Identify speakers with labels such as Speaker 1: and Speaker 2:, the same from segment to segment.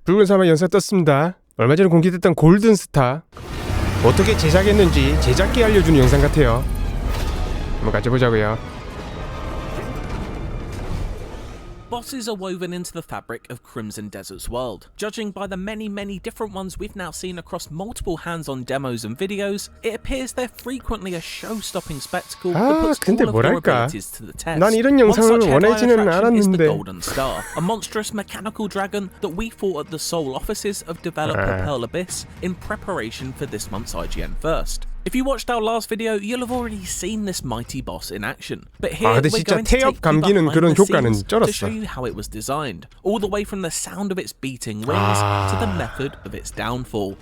Speaker 1: 붉은사막 연사 떴습니다. 얼마 전에 공개됐던 골든스타 어떻게 제작했는지 제작기 알려주는 영상 같아요. 한번 같이 보자고요.
Speaker 2: Bosses are woven into the fabric of Crimson Desert's world. Judging by the many different ones we've now seen across multiple hands-on demos and videos, it appears they're frequently a show-stopping spectacle that puts all of your abilities to the test.
Speaker 1: 난 이런
Speaker 2: One
Speaker 1: 영상을
Speaker 2: such headline
Speaker 1: 원하지는
Speaker 2: attraction is the
Speaker 1: 않았는데.
Speaker 2: Golden Star, a monstrous mechanical dragon that we fought at the sole offices of developer 펄어비스 in preparation for this month's IGN First. If you watched our last video, you'll have already seen this mighty boss in action. But here we're going to take you behind the scenes to show you how it was designed, all the way from the sound of its beating wings to the method of its downfall.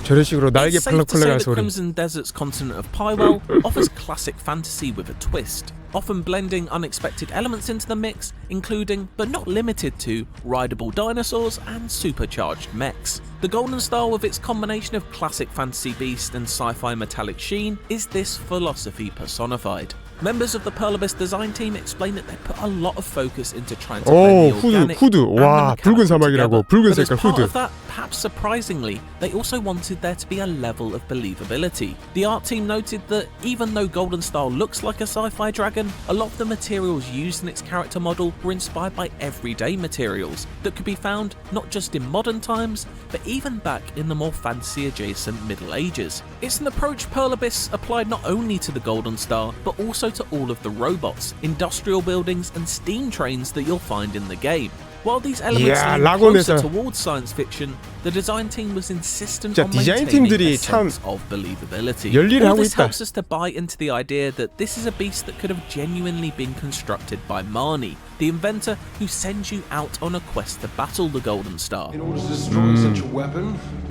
Speaker 1: 저런 식으로 날개
Speaker 2: It's safe to say
Speaker 1: 펄럭펄럭한
Speaker 2: that
Speaker 1: 소리.
Speaker 2: Crimson Desert's continent of Pywell offers classic fantasy with a twist, often blending unexpected elements into the mix, including, but not limited to, rideable dinosaurs and supercharged mechs. The Golden Star, with its combination of classic fantasy beast and sci-fi metallic sheen, is this philosophy personified. Members of the 펄어비스 design team explain that they put a lot of focus into trying to blend the organic
Speaker 1: 후드. 와,
Speaker 2: and the
Speaker 1: 붉은
Speaker 2: mechanical
Speaker 1: 사막이라고.
Speaker 2: together.
Speaker 1: 붉은
Speaker 2: But as
Speaker 1: 색깔
Speaker 2: part
Speaker 1: 후드.
Speaker 2: of that, perhaps surprisingly, they also wanted there to be a level of believability. The art team noted that even though Golden Star looks like a sci-fi dragon, a lot of the materials used in its character model were inspired by everyday materials that could be found not just in modern times, but even back in the more fantasy-adjacent Middle Ages. It's an approach 펄어비스 applied not only to the Golden Star, but also to all of the robots, industrial buildings, and steam trains that you'll find in the game. While these elements lean closer towards science fiction, the design team was insistent on maintaining a sense of believability. All this helps us to buy into the idea that this is a beast that could have genuinely been constructed by Marnie, the inventor who sends you out on a quest to battle the Golden Star.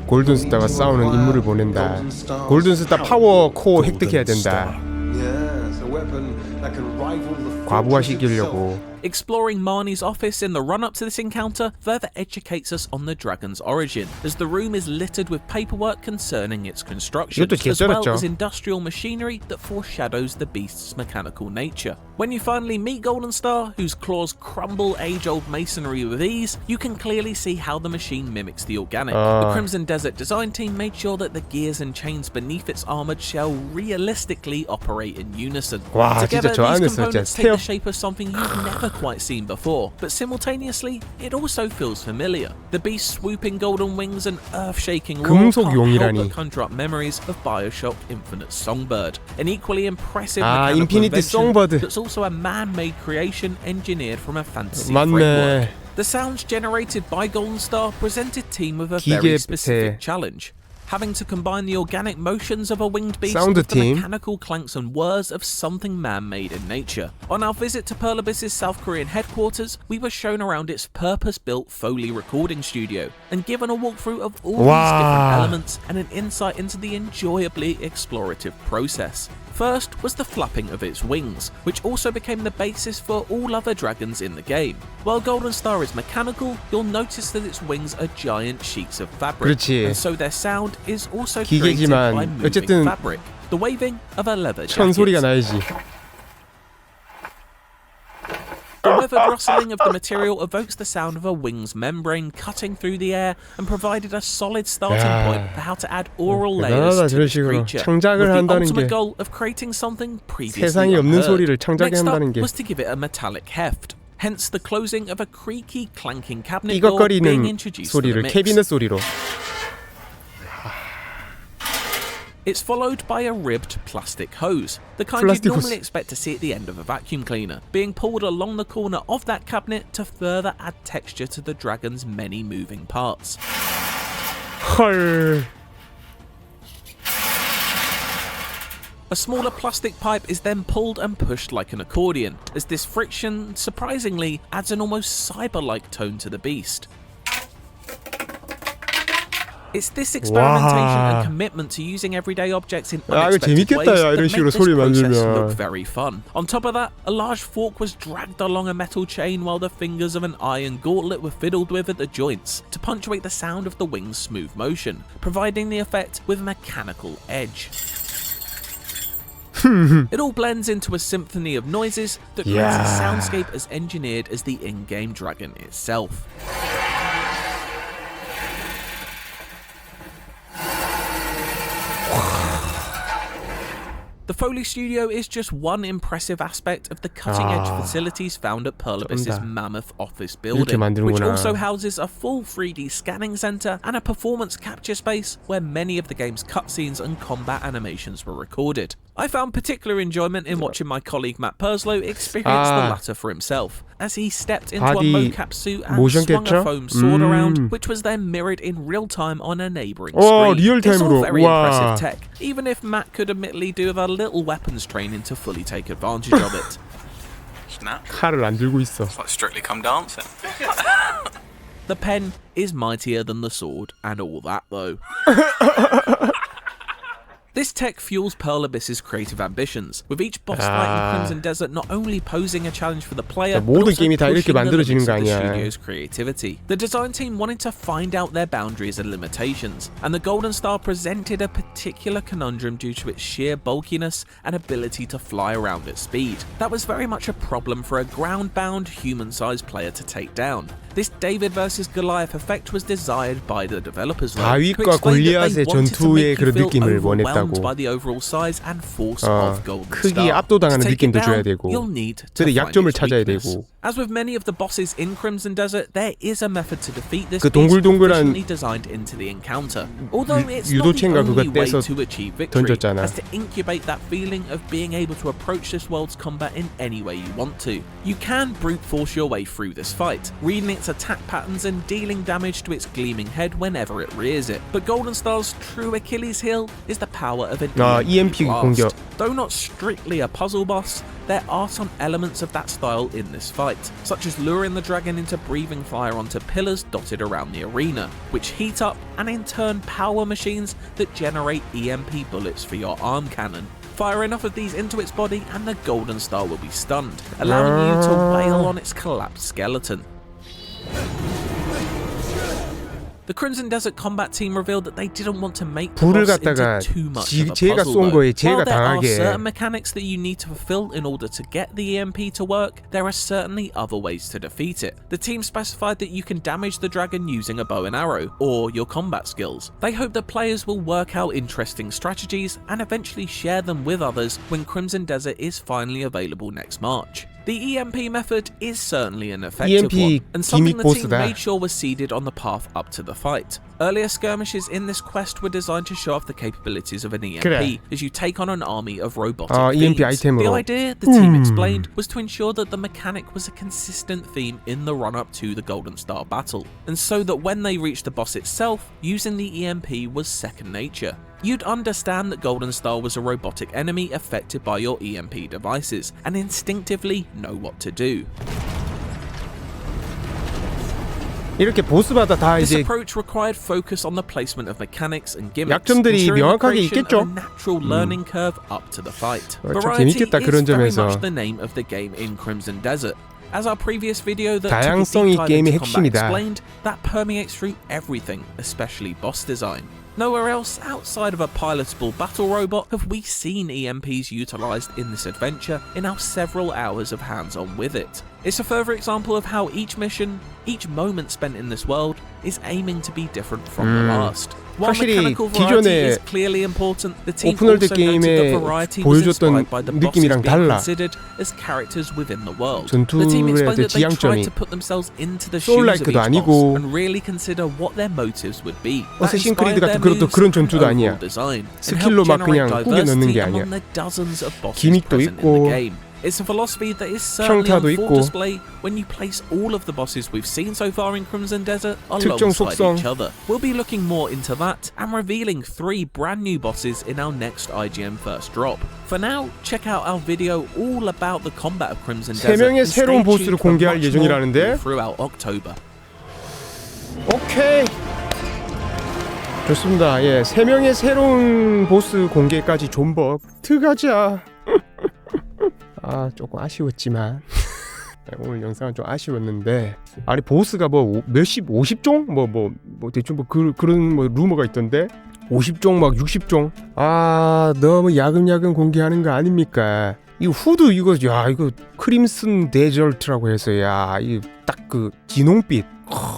Speaker 1: 골든스타가 싸우는 임무를 보낸다. 골든스타 파워 코어 획득해야 된다. 과부하시키려고.
Speaker 2: Exploring Marnie's office in the run-up to this encounter further educates us on the dragon's origin, as the room is littered with paperwork concerning its construction, as well as industrial machinery that foreshadows the beast's mechanical nature. When you finally meet Golden Star, whose claws crumble age-old masonry with ease, you can clearly see how the machine mimics the organic. The Crimson Desert design team made sure that the gears and chains beneath its armored shell realistically operate in unison. Together, these components take the shape of something you've never quite seen before, but simultaneously, it also feels familiar. The beast's swooping golden wings and earth-shaking roar can't help but conjure up memories of Bioshock Infinite Songbird, an equally impressive mechanical invention that's also a man-made creation engineered from a fantasy framework. The sounds generated by Golden Star presented team with a very specific challenge, having to combine the organic motions of a winged beast with the mechanical clanks and whirs of something man-made in nature. On our visit to 펄어비스's South Korean headquarters, we were shown around its purpose-built Foley recording studio and given a walkthrough of all these different elements and an insight into the enjoyably explorative process. First was the flapping of its wings, which also became the basis for all other dragons in the game. While Golden Star is mechanical, you'll notice that its wings are giant sheets of fabric, and so their sound is also created by moving fabric, the waving of a leather jacket. The weathered rustling of the material evokes the sound of a wing's membrane cutting through the air and provided a solid starting point for how to add aural layers to this creature, with the ultimate goal of creating something previously unheard. Next up was to give it a metallic heft, hence the closing of a creaky, clanking cabinet door being introduced to the mix. It's followed by a ribbed plastic hose, the kind you'd normally expect to see at the end of a vacuum cleaner, being pulled along the corner of that cabinet to further add texture to the dragon's many moving parts. A smaller plastic pipe is then pulled and pushed like an accordion, as this friction, surprisingly, adds an almost cyber-like tone to the beast. It's this experimentation and commitment to using everyday objects in unexpected ways that make this process look very fun. On top of that, a large fork was dragged along a metal chain while the fingers of an iron gauntlet were fiddled with at the joints to punctuate the sound of the wing's smooth motion, providing the effect with a mechanical edge. It all blends into a symphony of noises that creates a soundscape as engineered as the in-game dragon itself. The Foley Studio is just one impressive aspect of the cutting-edge facilities found at 펄어비스's mammoth office building, which also houses a full 3D scanning center and a performance capture space where many of the game's cutscenes and combat animations were recorded. I found particular enjoyment in watching my colleague Matt Perslow experience the latter for himself, as he stepped into a mocap suit and swung a foam sword around, which was then mirrored in real time on a neighbouring screen. It's all very impressive tech, even if Matt could admittedly do with a little weapons training to fully take advantage of it.
Speaker 3: Snap.
Speaker 1: 칼을 안 들고 있어.
Speaker 3: It's like Strictly Come Dancing.
Speaker 2: The pen is mightier than the sword, and all that though. This tech fuels 펄어비스's creative ambitions, with each boss fight in Crimson Desert not only posing a challenge for the player, but also pushing the limits of the studio's creativity. The design team wanted to find out their boundaries and limitations, and the Golden Star presented a particular conundrum due to its sheer bulkiness and ability to fly around at speed. That was very much a problem for a ground-bound, human-sized player to take down. This David vs Goliath effect was desired by the developers,
Speaker 1: 다윗과 골리앗의 전투의 그런 느낌을 원했다고.
Speaker 2: by the overall size and force of Golden
Speaker 1: 크기에
Speaker 2: Star.
Speaker 1: 압도당하는
Speaker 2: To take it
Speaker 1: 느낌도 줘야
Speaker 2: down,
Speaker 1: 되고.
Speaker 2: you'll need to
Speaker 1: 근데
Speaker 2: find
Speaker 1: 약점을
Speaker 2: its
Speaker 1: 찾아야
Speaker 2: weakness.
Speaker 1: 되고.
Speaker 2: As with many of the bosses in Crimson Desert, there is a method to defeat this
Speaker 1: 그
Speaker 2: beast
Speaker 1: 동글동글한
Speaker 2: efficiently designed into the encounter. Although it's not the
Speaker 1: 유도체인가
Speaker 2: only
Speaker 1: 그거
Speaker 2: way
Speaker 1: 떼서
Speaker 2: to achieve victory,
Speaker 1: 던졌잖아.
Speaker 2: as to incubate that feeling of being able to approach this world's combat in any way you want to. You can brute force your way through this fight, reading its attack patterns and dealing damage to its gleaming head whenever it rears it. But Golden Star's true Achilles heel is the power of an EMP blast.
Speaker 1: 공격.
Speaker 2: Though not strictly a puzzle boss, there are some elements of that style in this fight, such as luring the dragon into breathing fire onto pillars dotted around the arena, which heat up and in turn power machines that generate EMP bullets for your arm cannon. Fire enough of these into its body and the Golden Star will be stunned, allowing you to wail on its collapsed skeleton. The Crimson Desert combat team revealed that they didn't want to make the
Speaker 1: 불을
Speaker 2: boss
Speaker 1: 갖다가
Speaker 2: into too much of a
Speaker 1: 제가
Speaker 2: puzzle,
Speaker 1: 쏜 거에
Speaker 2: though. While
Speaker 1: 제가
Speaker 2: there are
Speaker 1: 당하게.
Speaker 2: certain mechanics that you need to fulfill in order to get the EMP to work, there are certainly other ways to defeat it. The team specified that you can damage the dragon using a bow and arrow, or your combat skills. They hope that players will work out interesting strategies and eventually share them with others when Crimson Desert is finally available next March. The EMP method is certainly an effective one, and something the team made sure was seeded on the path up to the fight. Earlier skirmishes in this quest were designed to show off the capabilities of an EMP as you take on an army of robotic
Speaker 1: EMP
Speaker 2: fiends.
Speaker 1: 아이템으로.
Speaker 2: The idea, the team explained, was to ensure that the mechanic was a consistent theme in the run-up to the Golden Star battle, and so that when they reached the boss itself, using the EMP was second nature. You'd understand that Golden Star was a robotic enemy affected by your EMP devices, and instinctively know what to do.
Speaker 1: 이렇게 보스마다 다
Speaker 2: This
Speaker 1: 이제
Speaker 2: approach required focus on the placement of mechanics and gimmicks,
Speaker 1: 약점들이
Speaker 2: ensuring the
Speaker 1: 명확하게
Speaker 2: creation
Speaker 1: 있겠죠.
Speaker 2: of a natural learning curve up to the fight.
Speaker 1: 참
Speaker 2: Variety
Speaker 1: 재밌겠다,
Speaker 2: is
Speaker 1: 그런
Speaker 2: very
Speaker 1: 점에서.
Speaker 2: much the name of the game in Crimson Desert. As our previous video that
Speaker 1: 다양성이
Speaker 2: took a deep
Speaker 1: 게임의
Speaker 2: dive into combat
Speaker 1: 핵심이다.
Speaker 2: explained, that permeates through everything, especially boss design. Nowhere else outside of a pilotable battle robot have we seen EMPs utilised in this adventure in our several hours of hands-on with it. It's a further example of how each mission, each moment spent in this world, is aiming to be different from the last. While
Speaker 1: 확실히
Speaker 2: mechanical variety
Speaker 1: 기존의
Speaker 2: is clearly important, the team
Speaker 1: 오픈월드
Speaker 2: also noted that
Speaker 1: 게임의
Speaker 2: variety was
Speaker 1: 보여줬던
Speaker 2: inspired by the bosses
Speaker 1: 느낌이랑
Speaker 2: being
Speaker 1: 달라.
Speaker 2: considered as characters within the world. The team
Speaker 1: 전투의
Speaker 2: explained that they tried
Speaker 1: 지향점이
Speaker 2: to put themselves into the shoes of
Speaker 1: 소울라이크도
Speaker 2: each boss
Speaker 1: 아니고
Speaker 2: and really consider what their motives would be. That
Speaker 1: 어쌔신
Speaker 2: inspired
Speaker 1: 크리드 같은
Speaker 2: their
Speaker 1: 그것도
Speaker 2: moves
Speaker 1: 그런
Speaker 2: and
Speaker 1: 전투도 아니야.
Speaker 2: overall design, and
Speaker 1: 스킬로
Speaker 2: helped
Speaker 1: 막 그냥
Speaker 2: generate
Speaker 1: 꾸겨 넣는 게
Speaker 2: diversity
Speaker 1: 아니야.
Speaker 2: among the dozens of bosses
Speaker 1: 기믹도
Speaker 2: present in
Speaker 1: 있고,
Speaker 2: the game. It's a philosophy that is certainly
Speaker 1: 평타도
Speaker 2: on full
Speaker 1: 있고,
Speaker 2: display when you place all of the bosses we've seen so far in Crimson Desert
Speaker 1: 특정
Speaker 2: alongside
Speaker 1: 속성.
Speaker 2: each other. We'll be looking more into that and revealing 3 brand new bosses in our next IGN first drop. For now, check out our video all about the combat of Crimson
Speaker 1: 세
Speaker 2: Desert
Speaker 1: 명의
Speaker 2: and stay
Speaker 1: 새로운
Speaker 2: tuned
Speaker 1: 보스를
Speaker 2: for
Speaker 1: 공개할
Speaker 2: much more
Speaker 1: 예정이라는데?
Speaker 2: throughout October.
Speaker 1: 오케이. 좋습니다. 예, 3명의 새로운 보스 공개까지 존버 들어가자. 아, 조금 아쉬웠지만 오늘 영상은 좀 아쉬웠는데, 아니 보스가 뭐 몇십 50종 뭐 대충 뭐 그런 뭐 루머가 있던데 50종 막 60종. 아 너무 야금야금 공개하는 거 아닙니까? 이 후드 이거 이거 크림슨 데절트라고 해서 이거 딱 그 진홍빛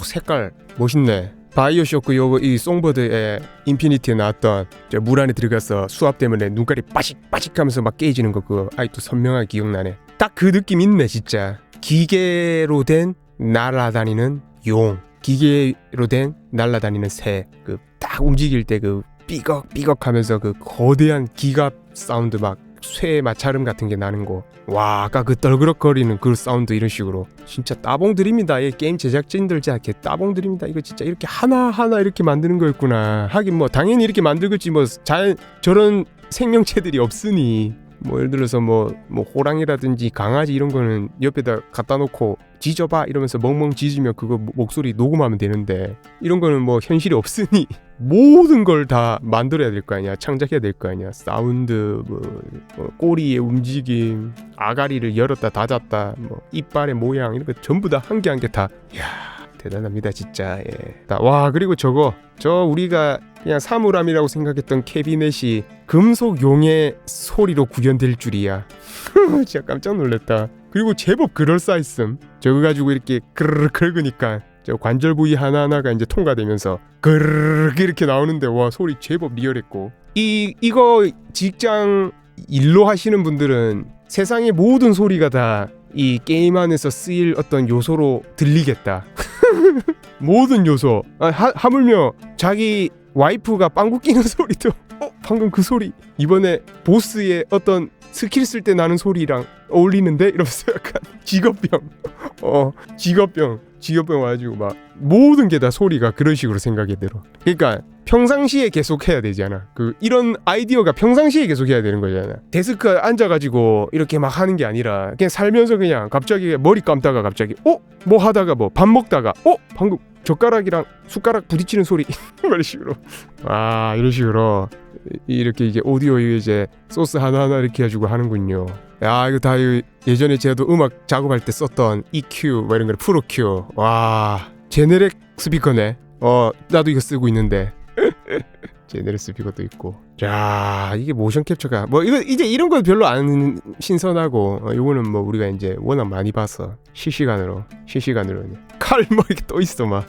Speaker 1: 색깔 멋있네. 바이오쇼크 요거 이 송버드의 인피니티에 나왔던 물 안에 들어가서 수압 때문에 눈깔이 빠직빠직하면서 막 깨지는 거 그거 아직도 선명하게 기억나네. 딱 그 느낌 있네 진짜. 기계로 된 날아다니는 용, 기계로 된 날아다니는 새, 그 딱 움직일 때 그 삐걱삐걱하면서 그 거대한 기갑 사운드 막 쇠 마찰음 같은 게 나는 거. 와 아까 그 떨그럭거리는 그 사운드 이런 식으로 진짜 따봉드립니다. 이 게임 제작진들 진짜 따봉드립니다. 이거 진짜 이렇게 하나하나 이렇게 만드는 거였구나. 하긴 뭐 당연히 이렇게 만들겠지 뭐 저런 생명체들이 없으니 뭐 예를 들어서 뭐 호랑이라든지 강아지 이런 거는 옆에다 갖다 놓고 짖어봐 이러면서 멍멍 짖으면 그거 목소리 녹음하면 되는데 이런 거는 뭐 현실이 없으니 모든 걸 다 만들어야 될 거 아니야. 창작해야 될 거 아니야. 사운드 꼬리의 움직임, 아가리를 열었다 닫았다, 뭐 이빨의 모양 이런 거 전부 다 한 개 한 개 다. 이야 대단합니다 진짜. 예. 와 그리고 저 우리가 그냥 사물함이라고 생각했던 캐비넷이 금속 용의 소리로 구현될 줄이야. 진짜 깜짝 놀랐다. 그리고 제법 그럴싸했음. 저거 가지고 이렇게 그르르 긁으니까 저 관절 부위 하나하나가 이제 통과되면서 그르르 이렇게 나오는데 와 소리 제법 리얼했고 이거 직장 일로 하시는 분들은 세상의 모든 소리가 다 이 게임 안에서 쓰일 어떤 요소로 들리겠다. 모든 요소. 하물며 자기 와이프가 빵구 끼는 소리도 방금 그 소리 이번에 보스의 어떤 스킬 쓸 때 나는 소리랑 어울리는데 이러면서 약간 직업병 와가지고 막 모든 게 다 소리가 그런 식으로 생각이 들어. 그러니까 평상시에 계속 해야 되잖아. 이런 아이디어가 평상시에 계속 해야 되는 거잖아. 데스크에 앉아가지고 이렇게 막 하는 게 아니라 그냥 살면서 그냥 갑자기 머리 감다가 갑자기 뭐 하다가 뭐 밥 먹다가 방금 젓가락이랑 숟가락 부딪히는 소리 이런 식으로 이런 식으로 이렇게 이게 오디오에 이제 소스 하나하나 이렇게 해가지고 하는군요. 야 이거 다 예전에 제도 음악 작업할 때 썼던 EQ 뭐 이런 거 프로 Q. 와 제네렉 스피커네. 나도 이거 쓰고 있는데 제네렉 스피커도 있고. 자 이게 모션 캡처가 뭐 이거 이제 이런 거 별로 안 신선하고 요거는 뭐 우리가 이제 워낙 많이 봐서 실시간으로 칼 뭐 이렇게 또 있어 막.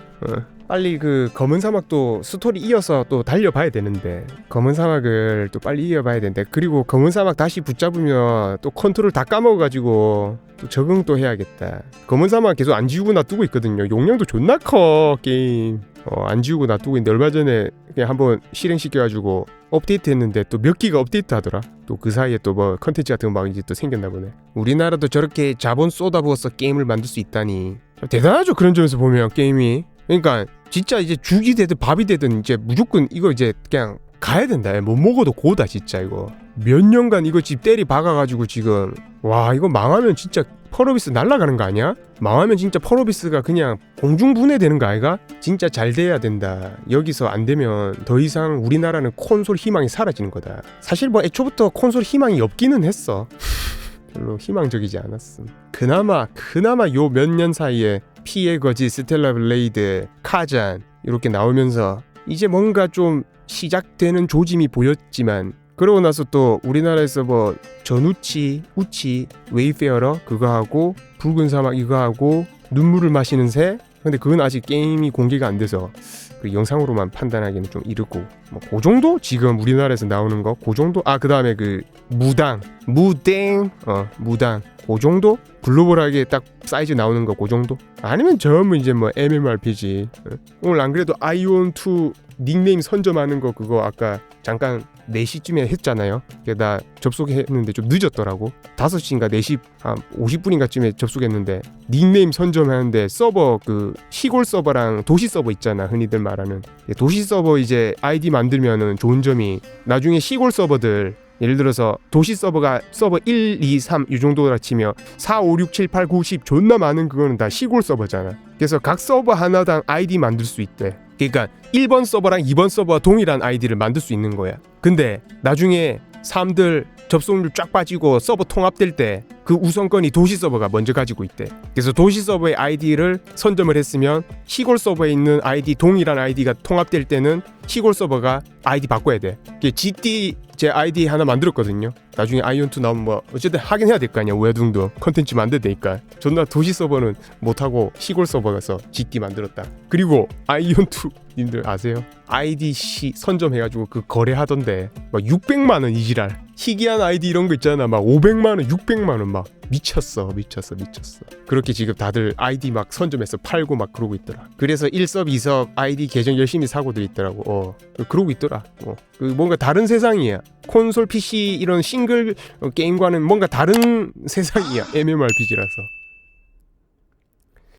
Speaker 1: 빨리 그 검은사막도 스토리 이어서 또 달려봐야 되는데 검은사막을 또 빨리 이어봐야 되는데 그리고 검은사막 다시 붙잡으면 또 컨트롤 다 까먹어가지고 또 적응 또 해야겠다. 검은사막 계속 안 지우고 놔두고 있거든요. 용량도 존나 커 게임. 안 지우고 놔두고 있는데 얼마 전에 그냥 한번 실행시켜가지고 업데이트 했는데 또 몇 기가 업데이트 하더라. 또 그 사이에 또 뭐 컨텐츠 같은 거 막 이제 또 생겼나 보네. 우리나라도 저렇게 자본 쏟아부어서 게임을 만들 수 있다니 대단하죠. 그런 점에서 보면 게임이. 그러니까 진짜 이제 죽이 되든 밥이 되든 이제 무조건 이거 이제 그냥 가야 된다. 못 먹어도 고다 진짜. 이거 몇 년간 이거 집 때리 박아가지고 지금 와 이거 망하면 진짜 펄어비스 날아가는 거 아니야? 망하면 진짜 펄어비스가 그냥 공중분해되는 거 아이가? 진짜 잘 돼야 된다. 여기서 안 되면 더 이상 우리나라는 콘솔 희망이 사라지는 거다. 사실 뭐 애초부터 콘솔 희망이 없기는 했어. 별로 희망적이지 않았음. 그나마 요 몇 년 사이에 피의 거지, 스텔라 블레이드, 카잔 이렇게 나오면서 이제 뭔가 좀 시작되는 조짐이 보였지만 그러고 나서 또 우리나라에서 뭐 전우치, 우치, 웨이페어러 그거 하고 붉은사막 이거 하고 눈물을 마시는 새. 근데 그건 아직 게임이 공개가 안 돼서 그 영상으로만 판단하기는 좀 이르고 뭐 그 정도? 지금 우리나라에서 나오는 거 그 정도? 그 다음에 그 무당 그 정도? 글로벌하게 딱 사이즈 나오는 거 그 정도? 아니면 전부 이제 뭐 MMORPG. 오늘 안 그래도 아이온2 닉네임 선점하는 거 그거 아까 잠깐 4시쯤에 했잖아요. 나 접속했는데 좀 늦었더라고. 5시인가 4시 한 50분인가 쯤에 접속했는데 닉네임 선점하는데 서버 그 시골 서버랑 도시 서버 있잖아. 흔히들 말하는 도시 서버 이제 아이디 만들면은 좋은 점이 나중에 시골 서버들 예를 들어서 도시 서버가 서버 1, 2, 3 이 정도라 치면 4, 5, 6, 7, 8, 9, 10 존나 많은 그거는 다 시골 서버잖아. 그래서 각 서버 하나당 아이디 만들 수 있대. 그러니까 1번 서버랑 2번 서버와 동일한 아이디를 만들 수 있는 거야. 근데 나중에 사람들 접속률 쫙 빠지고 서버 통합될 때 그 우선권이 도시 서버가 먼저 가지고 있대. 그래서 도시 서버의 아이디를 선점을 했으면 시골 서버에 있는 아이디 동일한 아이디가 통합될 때는 시골 서버가 아이디 바꿔야 돼. GT 제 아이디 하나 만들었거든요. 나중에 아이온2 나오면 뭐 어쨌든 하긴 해야 될 거 아니야. 우야둥둥 컨텐츠 만들 테니까. 존나 도시 서버는 못하고 시골 서버 가서 GT 만들었다. 그리고 아이온2 님들 아세요? 아이디 선점해가지고 그 거래하던데 막 600만원 이지랄. 희귀한 아이디 이런 거 있잖아. 막 500만원 600만원 막 미쳤어. 그렇게 지금 다들 아이디 막 선점해서 팔고 막 그러고 있더라. 그래서 1섭 2섭 아이디 계정 열심히 사고들 있더라고. 그러고 있더라. 그 뭔가 다른 세상이야. 콘솔 PC 이런 싱글 게임과는 뭔가 다른 세상이야. MMORPG라서